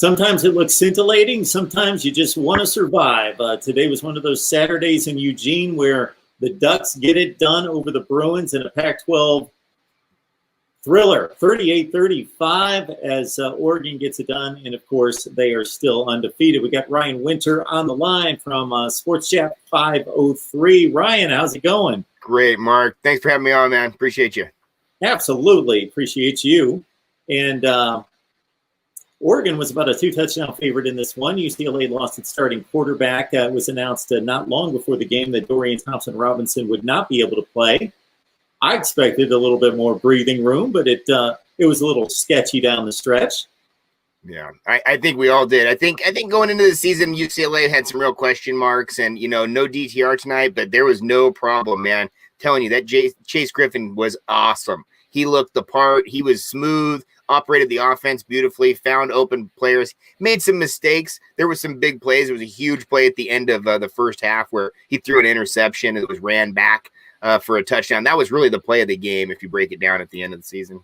Sometimes it looks scintillating. Sometimes you just want to survive. Today was one of those Saturdays in Eugene where the Ducks get it done over the Bruins in a Pac-12 thriller, 38-35 as Oregon gets it done. And, of course, they are still undefeated. We got Ryan Winter on the line from Sports Chat 503. Ryan, how's it going? Great, Mark. Thanks for having me on, man. Appreciate you. Absolutely. Appreciate you. And Oregon was about a 2-touchdown favorite in this one. UCLA lost its starting quarterback. It was announced not long before the game that Dorian Thompson-Robinson would not be able to play. I expected a little bit more breathing room, but it was a little sketchy down the stretch. Yeah, I think we all did. I think going into the season, UCLA had some real question marks, and no DTR tonight, but there was no problem, man. I'm telling you that Chase Griffin was awesome. He looked the part. He was smooth, operated the offense beautifully, found open players, made some mistakes. There were some big plays. There was a huge play at the end of the first half where he threw an interception and it was ran back for a touchdown. That was really the play of the game if you break it down at the end of the season.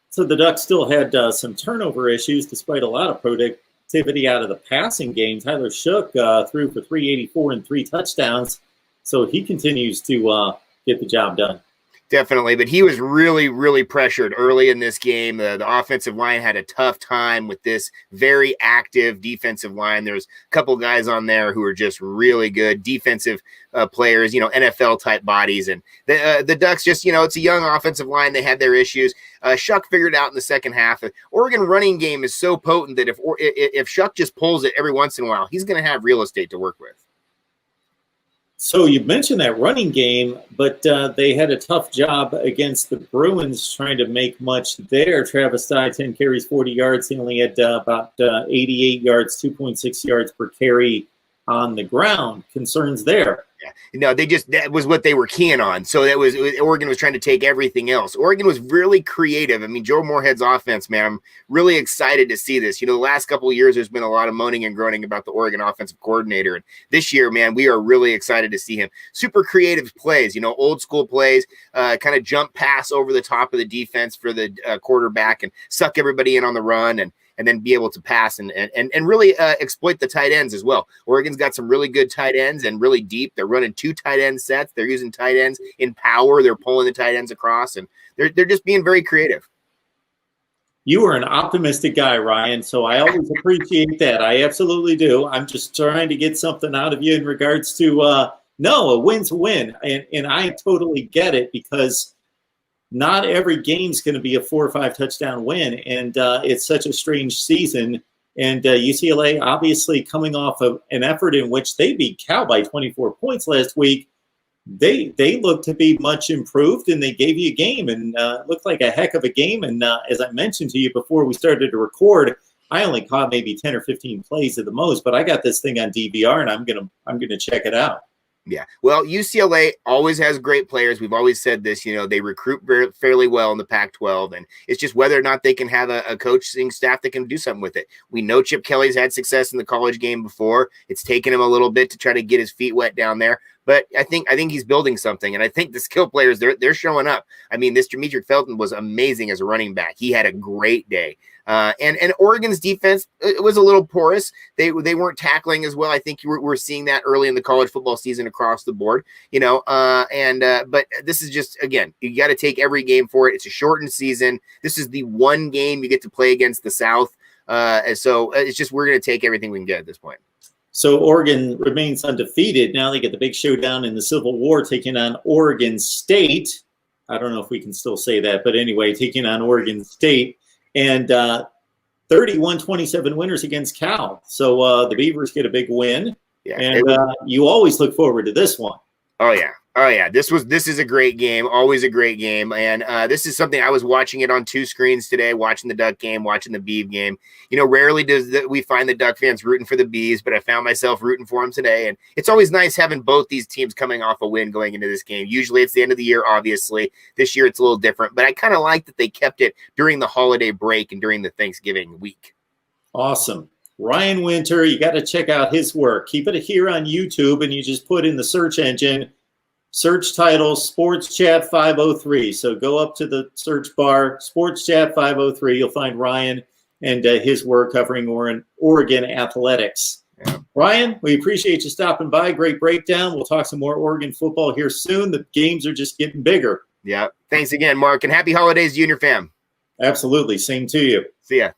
So the Ducks still had some turnover issues despite a lot of productivity out of the passing game. Tyler Shook threw for 384 and 3 touchdowns, so he continues to get the job done. Definitely, but he was really, really pressured early in this game. The offensive line had a tough time with this very active defensive line. There's a couple guys on there who are just really good defensive players, NFL-type bodies. And the Ducks just, it's a young offensive line. They had their issues. Shuck figured out in the second half. The Oregon running game is so potent that if Shuck just pulls it every once in a while, he's going to have real estate to work with. So you mentioned that running game, but they had a tough job against the Bruins trying to make much there. Travis Dye, 10 carries, 40 yards. He only had about 88 yards, 2.6 yards per carry on the ground. Concerns there. No, that was what they were keying on. So Oregon was trying to take everything else. Oregon was really creative. I mean, Joe Moorhead's offense, man, I'm really excited to see this. The last couple of years, there's been a lot of moaning and groaning about the Oregon offensive coordinator. And this year, man, we are really excited to see him. Super creative plays, old school plays, kind of jump pass over the top of the defense for the quarterback and suck everybody in on the run and then be able to pass and really exploit the tight ends as well. Oregon's got some really good tight ends and really deep. They're running 2 tight end sets. They're using tight ends in power. They're pulling the tight ends across, and they're just being very creative. You are an optimistic guy, Ryan, so I always appreciate that. I absolutely do. I'm just trying to get something out of you in regards to, no, a win's a win. And I totally get it because not every game's going to be a 4 or 5 touchdown win, and it's such a strange season. And UCLA obviously coming off of an effort in which they beat Cal by 24 points last week. They look to be much improved, and they gave you a game, and looked like a heck of a game. And as I mentioned to you before we started to record, I only caught maybe 10 or 15 plays at the most, but I got this thing on DVR, and I'm gonna check it out. Yeah, well, UCLA always has great players. We've always said this, they recruit fairly well in the Pac-12, and it's just whether or not they can have a coaching staff that can do something with it. We know Chip Kelly's had success in the college game before. It's taken him a little bit to try to get his feet wet down there, but I think he's building something, and I think the skill players, they're showing up. I mean, this Demetric Felton was amazing as a running back. He had a great day. And Oregon's defense, it was a little porous. They weren't tackling as well. I think we're seeing that early in the college football season across the board, but this is just, again, you got to take every game for it. It's a shortened season. This is the one game you get to play against the South. So it's just, we're going to take everything we can get at this point. So Oregon remains undefeated. Now they get the big showdown in the Civil War, taking on Oregon State. I don't know if we can still say that, but anyway, taking on Oregon State. And 31-27 winners against Cal. So the Beavers get a big win. Yeah, and you always look forward to this one. Oh, yeah. This is a great game, always a great game. And this is something I was watching it on 2 screens today, watching the Duck game, watching the Beav game. Rarely we find the Duck fans rooting for the Bees, but I found myself rooting for them today. And it's always nice having both these teams coming off a win going into this game. Usually it's the end of the year, obviously. This year it's a little different, but I kind of like that they kept it during the holiday break and during the Thanksgiving week. Awesome. Ryan Winter, you got to check out his work. Keep it here on YouTube, and you just put in the search engine, search title Sports Chat 503. So go up to the search bar, Sports Chat 503. You'll find Ryan, and his work covering Oregon athletics. Yeah. Ryan, we appreciate you stopping by. Great breakdown. We'll talk some more Oregon football here soon. The games are just getting bigger. Yeah. Thanks again, Mark, and happy holidays to you and your fam. Absolutely. Same to you. See ya.